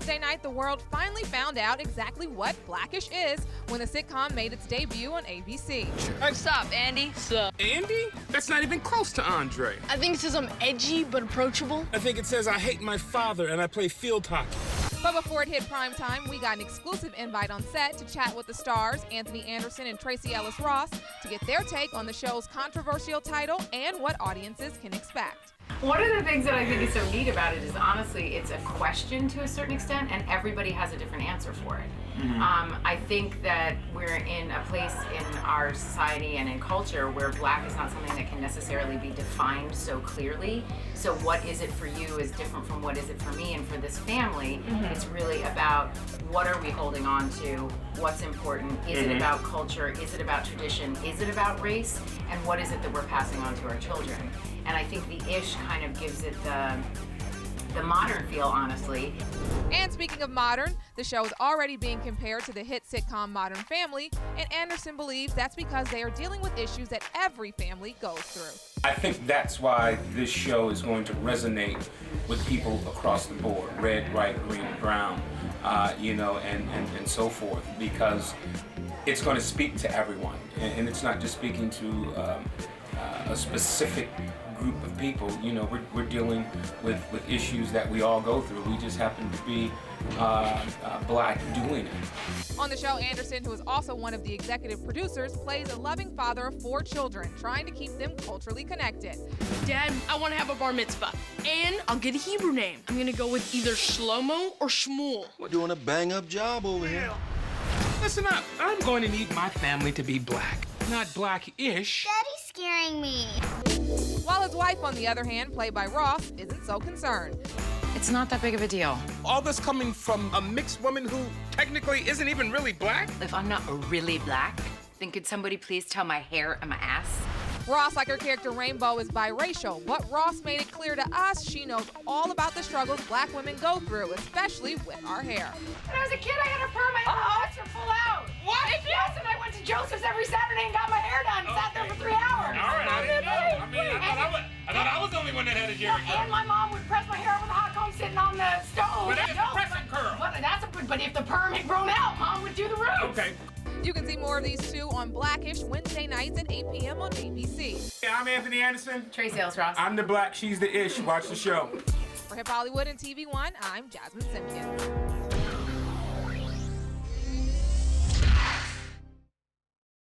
Wednesday night, the world finally found out exactly what Blackish is when the sitcom made its debut on ABC. What's up, Andy? Sup? Andy? That's not even close to Andre. I think it says I'm edgy but approachable. I think it says I hate my father and I play field hockey. But before it hit primetime, we got an exclusive invite on set to chat with the stars, Anthony Anderson and Tracee Ellis Ross, to get their take on the show's controversial title and what audiences can expect. One of the things that I think is so neat about it is, honestly, it's a question to a certain extent, and everybody has a different answer for it. I think that we're in a place in our society and in culture where black is not something that can necessarily be defined so clearly. So what is it for you is different from what is it for me, and for this family, it's really about what are we holding on to, what's important, is it about culture, is it about tradition, is it about race, and what is it that we're passing on to our children. And I think the ish kind of gives it the modern feel, honestly. And speaking of modern, the show is already being compared to the hit sitcom Modern Family, and Anderson believes that's because they are dealing with issues that every family goes through. I think that's why this show is going to resonate with people across the board, red, white, green, brown, and so forth, because it's going to speak to everyone, and it's not just speaking to a specific group of people. You know, we're dealing with issues that we all go through. We just happen to be black doing it. On the show, Anderson, who is also one of the executive producers, plays a loving father of 4 children, trying to keep them culturally connected. Dad, I want to have a bar mitzvah, and I'll get a Hebrew name. I'm gonna go with either Shlomo or Shmuel. We're doing a bang-up job over here. Listen up, I'm going to need my family to be black, not black-ish. Daddy's scaring me. While his wife, on the other hand, played by Ross, isn't so concerned. It's not that big of a deal. All this coming from a mixed woman who technically isn't even really black? If I'm not really black, then could somebody please tell my hair and my ass? Ross, like her character Rainbow, is biracial, but Ross made it clear to us she knows all about the struggles black women go through, especially with our hair. When I was a kid, I had a perm, I had my thoughts were full out. What? Yes, and I went to Joseph's every Saturday and got my hair done. Sat there for 3 hours. All right, I didn't know. I mean, I thought I was the only one that had a hair. And my mom would press my hair with a hot comb sitting on the stove. But that's a pressing curl. But if the perm had grown out, Mom would do the roots. Okay. You can see more of these two on Blackish Wednesday nights at 8 p.m. on ABC. Yeah, I'm Anthony Anderson. Tracee Ellis Ross. I'm the black, she's the ish. Watch the show. For HipHollywood and TV1, I'm Jasmine Simpkins.